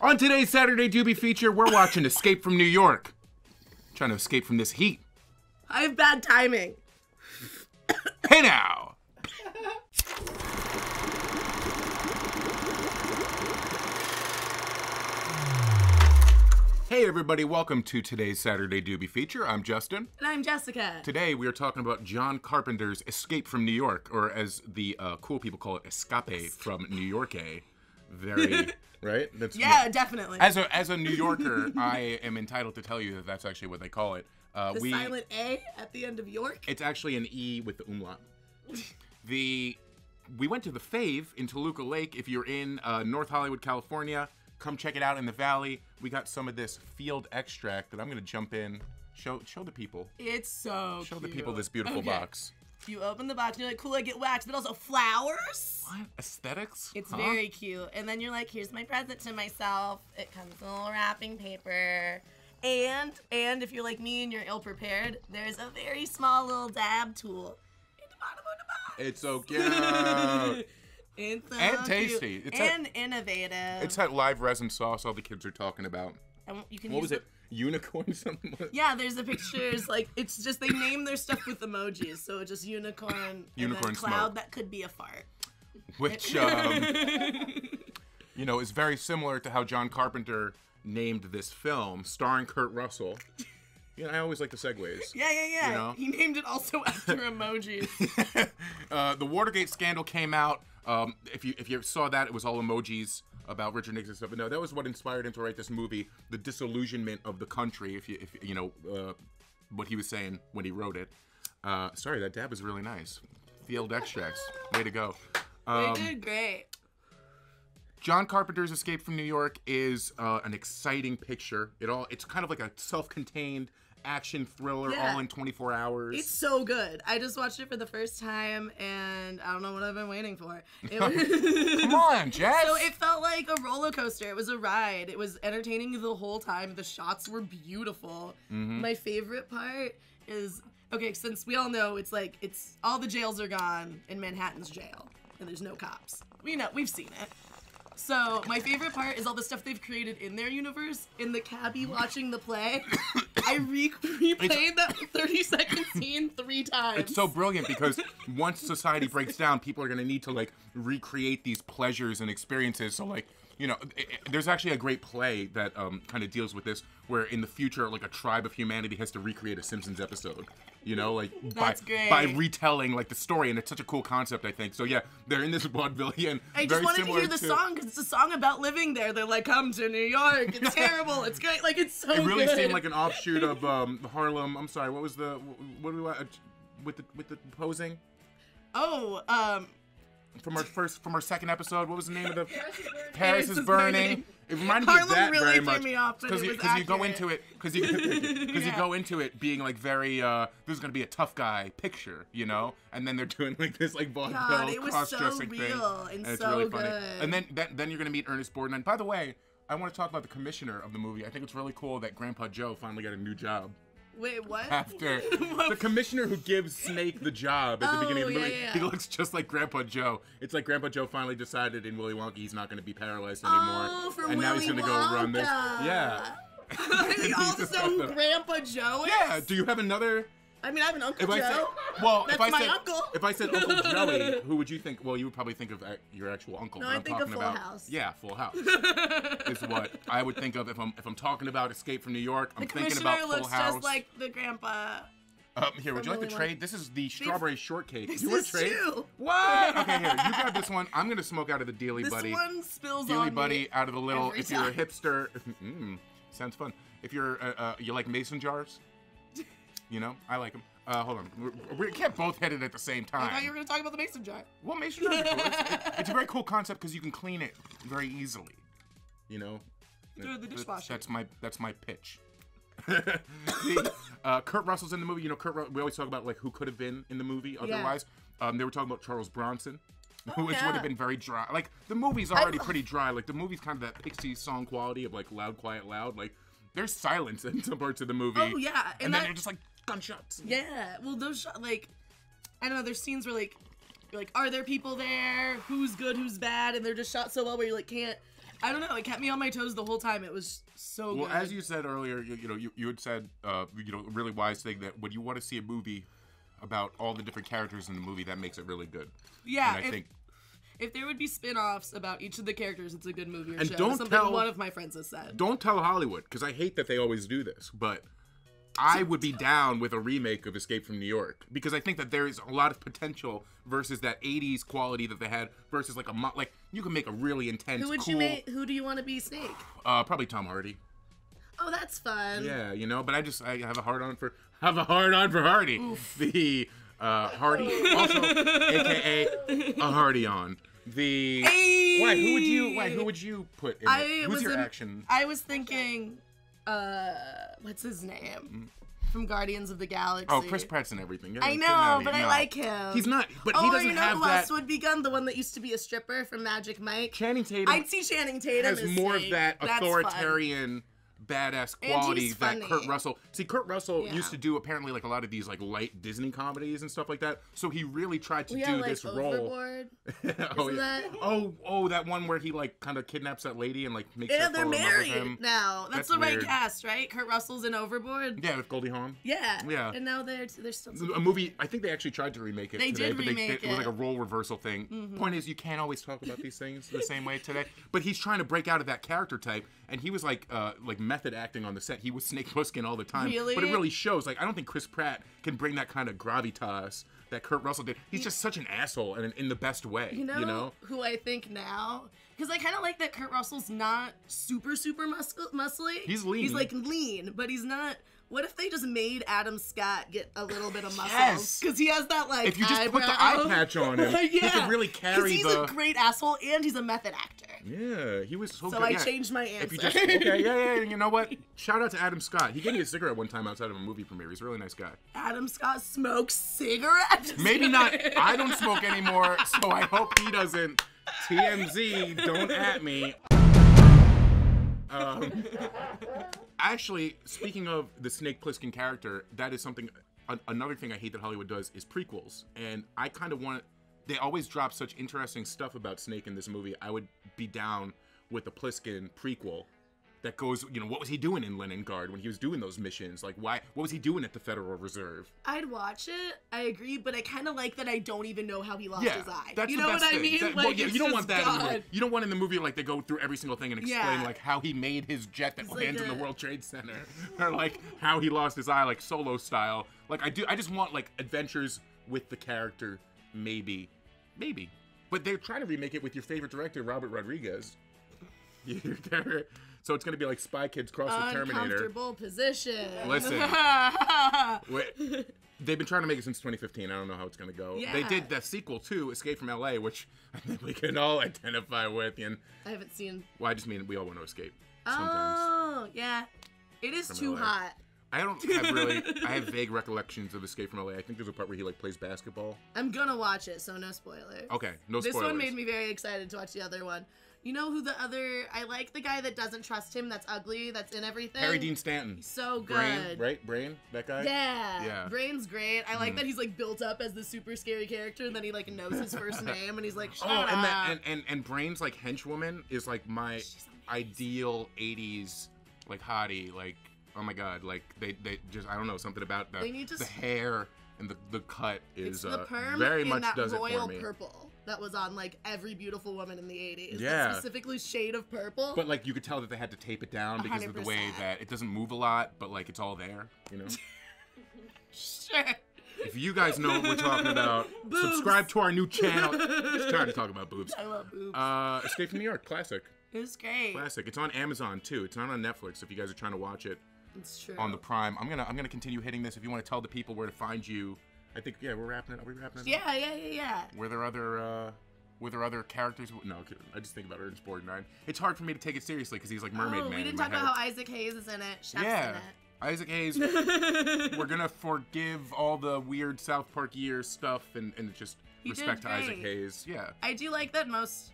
On today's Saturday Doobie Feature, we're watching Escape from New York. Trying to escape from this heat. I have bad timing. Hey now! Hey everybody, welcome to today's Saturday Doobie Feature. I'm Justin. And I'm Jessica. Today we are talking about John Carpenter's Escape from New York, or as the cool people call it, Escape from New York. Very, right? That's yeah, definitely. As a New Yorker, I am entitled to tell you that that's actually what they call it. The silent A at the end of York? It's actually an E with the umlaut. We went to the Fave in Toluca Lake. If you're in North Hollywood, California, come check it out in the valley. We got some of this field extract that I'm gonna jump in, show the people. It's so Show cute. the people this beautiful box. You open the box and you're like, cool, I get wax, but also flowers. What? Aesthetics? It's very cute. And then you're like, here's my present to myself. It comes in a little wrapping paper. And if you're like me and you're ill-prepared, there's a very small little dab tool in the bottom of the box. It's so cute. It's so and tasty. Cute. And innovative. It's that live resin sauce all the kids are talking about. And you can what use was it? Unicorn something? Yeah, there's the pictures. Like, it's just, they name their stuff with emojis. So it's just unicorn and then cloud smoke. that could be a fart. Which, you know, is very similar to how John Carpenter named this film, starring Kurt Russell. You know, I always like the segues. Yeah. You know? He named it also after emojis. The Watergate scandal came out. If you saw that, it was all emojis about Richard Nixon stuff. But no, that was what inspired him to write this movie, the disillusionment of the country. If you know what he was saying when he wrote it. Sorry, that dab is really nice. Field extracts, way to go. They did great. John Carpenter's Escape from New York is an exciting picture. It's kind of like a self-contained action thriller, all in 24 hours. It's so good. I just watched it for the first time, and I don't know what I've been waiting for. Come on, Jess! So it felt like a roller coaster. It was a ride. It was entertaining the whole time. The shots were beautiful. My favorite part is, okay, since we all know it's all the jails are gone in Manhattan's jail, and there's no cops. We know, we've seen it. So my favorite part is all the stuff they've created in their universe. In the cabbie watching the play, I replayed that 30-second scene 3 times. It's so brilliant because once society breaks down, people are going to need to, like, recreate these pleasures and experiences. So, like, you know, there's actually a great play that kind of deals with this, where in the future, like, a tribe of humanity has to recreate a Simpsons episode. You know, like, by retelling, like, the story, and it's such a cool concept, I think. So, yeah, they're in this vaudevillian. I just wanted to hear the song, because it's a song about living there. They're like, come to New York, it's terrible, it's great, like, it's so good. It really seemed like an offshoot of Harlem, I'm sorry, what do we want, with the posing? Oh, From our second episode, what was the name of the Paris is Burning. It reminded me of Harlem that really very threw much me off, because you go into it you go into it being like very this is gonna be a tough guy picture, you know, and then they're doing like this like vaudeville cross-dressing thing, and it's so really funny. good. And then you're gonna meet Ernest Borgnine. And by the way, I want to talk about the commissioner of the movie. I think it's really cool that Grandpa Joe finally got a new job. Wait, what? After the commissioner who gives Snake the job at the beginning of the movie, yeah. he looks just like Grandpa Joe. It's like Grandpa Joe finally decided in Willy Wonka he's not going to be paralyzed anymore, and now he's going to go run this. Yeah. Also, Grandpa Joe is? Yeah. Do you have another? I mean, I have an Uncle Joe. That's my uncle. If I said Uncle Joey, who would you think? Well, you would probably think of your actual uncle. No, but I I'm think talking of Full about, House. Yeah, Full House is what I would think of if I'm talking about Escape from New York. I'm thinking about Full House. The commissioner looks just like the grandpa. Here, would you like to trade? This is the strawberry shortcake. You want to trade? Too. What? Okay, here. You grab this one. I'm gonna smoke out of the Dealy Buddy. This one spills Dealy on Buddy me out of the little. every If you're a time. hipster, sounds fun. If you're you like mason jars, you know, I like them. Hold on. We can't both hit it at the same time. I thought you were gonna talk about the mason jar. Well, mason jars are cool. It's a very cool concept because you can clean it very easily. You know. Through the dishwasher. That's my pitch. Kurt Russell's in the movie. You know, we always talk about like who could have been in the movie otherwise. They were talking about Charles Bronson, which would have been very dry. Like the movie's already pretty dry. Like the movie's kind of that Pixies song quality of like loud, quiet, loud. Like there's silence in some parts of the movie. Oh yeah, and then they're just like gunshots. Yeah, well those like I don't know. There's scenes where like you're like, are there people there? Who's good? Who's bad? And they're just shot so well where you like can't I don't know. It kept me on my toes the whole time. It was so good. Well, as you said earlier, you had said, a really wise thing that when you want to see a movie about all the different characters in the movie, that makes it really good. Yeah. And I think if there would be spin-offs about each of the characters, it's a good movie or and show. Don't Something tell, one of my friends has said. Don't tell Hollywood, because I hate that they always do this, but I would be down with a remake of Escape from New York, because I think that there is a lot of potential versus that 80s quality that they had versus like you can make a really intense, Who do you want to be Snake? Probably Tom Hardy. Oh, that's fun. Yeah, but I have a hard on for Hardy. Oof. The Hardy, also AKA a Hardy on. The who would you put in it? Who's your action? I was thinking what's his name? From Guardians of the Galaxy. Oh, Chris Pratt's and everything. I know, but I like him. He's not, but he doesn't have who that. else would be good? The one that used to be a stripper from Magic Mike. Channing Tatum. I'd see Channing Tatum has more Snake. of that That's authoritarian, badass quality he's that funny. Kurt Russell. See, Kurt Russell used to do apparently like a lot of these like light Disney comedies and stuff like that. So he really tried to do like this role. Overboard. Oh, Isn't yeah. that? Oh, that one where he like kind of kidnaps that lady and like makes Yeah, her they're fall in love with married him. now. That's the weird. right cast, right? Kurt Russell's in Overboard. Yeah, with Goldie Hawn. Yeah. Yeah. And now they're still A movie. I think they actually tried to remake it. They today, did but remake it was like a role reversal thing. Mm-hmm. Point is, you can't always talk about these things the same way today. But he's trying to break out of that character type, and he was like method acting on the set. He was Snake Plissken all the time. Really? But it really shows. Like, I don't think Chris Pratt can bring that kind of gravitas that Kurt Russell did. He's just such an asshole, and in the best way. You know who I think now? Because I kind of like that Kurt Russell's not super muscly. He's lean. He's like lean, but he's not. What if they just made Adam Scott get a little bit of muscles? Yes. Because he has that like if you just eyebrow. put the eye patch on him, he could really carry he's a great asshole, and he's a method actor. Yeah, he was so good. So I changed my answer. If you just yeah, you know what? Shout out to Adam Scott. He gave me a cigarette one time outside of a movie premiere. He's a really nice guy. Adam Scott smokes cigarettes? Maybe not. I don't smoke anymore, so I hope he doesn't. TMZ, don't at me. Actually, speaking of the Snake Plissken character, that is something. Another thing I hate that Hollywood does is prequels, and I kind of want. They always drop such interesting stuff about Snake in this movie. I would be down with the Plissken prequel that goes, what was he doing in Leningrad when he was doing those missions? Like, what was he doing at the Federal Reserve? I'd watch it. I agree, but I kind of like that I don't even know how he lost his eye. That's you the know best what I thing. mean? You don't want that in the movie. You don't want in the movie, like, they go through every single thing and explain, like, how he made his jet that lands in the World Trade Center. Or, like, how he lost his eye, like, Solo style. Like, I just want, like, adventures with the character, maybe. But they're trying to remake it with your favorite director, Robert Rodriguez. So it's going to be like Spy Kids cross with Terminator. Uncomfortable position. Listen. They've been trying to make it since 2015. I don't know how it's going to go. Yeah. They did the sequel to Escape from LA, which I think we can all identify with. And I haven't seen. Well, I just mean we all want to escape sometimes. Oh, yeah. It is too hot. I don't have really. I have vague recollections of Escape from LA. I think there's a part where he like plays basketball. I'm gonna watch it, so no spoilers. Okay, no spoilers. This one made me very excited to watch the other one. You know who the other? I like the guy that doesn't trust him. That's ugly. That's in everything. Harry Dean Stanton. He's so good. Brain, right? Brain, that guy. Yeah. Brain's great. I like that he's like built up as the super scary character, and then he like knows his first name, and he's like, shut up. And Brain's like henchwoman is like my ideal '80s like hottie. Like, oh my god, like they just I don't know, something about the hair and the cut is the perm very much that does it for royal me. Purple that was on like every beautiful woman in the 80s. Yeah. Specifically shade of purple. But like you could tell that they had to tape it down because of the way that it doesn't move a lot, but like it's all there, Sure. If you guys know what we're talking about, subscribe to our new channel. Just tired to talk about boobs. I love boobs. Escape from New York, classic. It was great. Classic. It's on Amazon too. It's not on Netflix if you guys are trying to watch it. It's true. On the Prime. I'm gonna continue hitting this. If you want to tell the people where to find you, I think we're wrapping it. Are we wrapping it? Yeah. Were there other characters? No, I just think about Ernest Borgnine. It's hard for me to take it seriously because he's like Mermaid Man. We didn't talk about how Isaac Hayes is in it. Chef's in it. Isaac Hayes. We're gonna forgive all the weird South Park year stuff and just respect to Isaac Hayes. Yeah. I do like that most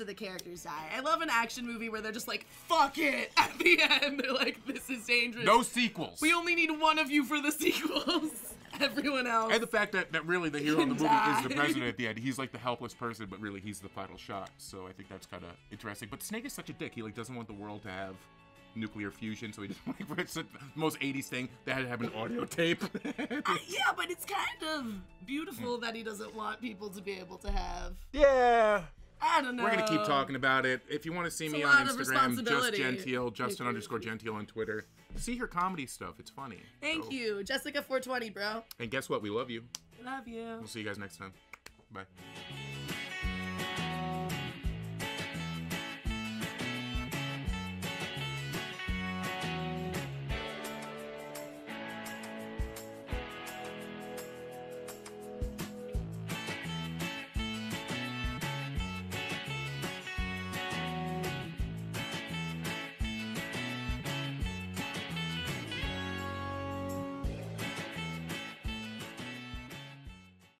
of the characters die. I love an action movie where they're just like, fuck it, at the end. They're like, this is dangerous. No sequels. We only need one of you for the sequels. everyone else. And the fact that really the hero of the movie is the president at the end. He's like the helpless person, but really he's the final shot. So I think that's kind of interesting. But Snake is such a dick. He like doesn't want the world to have nuclear fusion, so he just like it's the most 80s thing. They had to have an audio tape. Yeah, but it's kind of beautiful that he doesn't want people to be able to have. Yeah. I don't know. We're gonna keep talking about it. If you want to see me on Instagram, just Gentile, Justin_Gentile on Twitter. See her comedy stuff. It's funny. Thank you, Jessica420, bro. And guess what? We love you. Love you. We'll see you guys next time. Bye.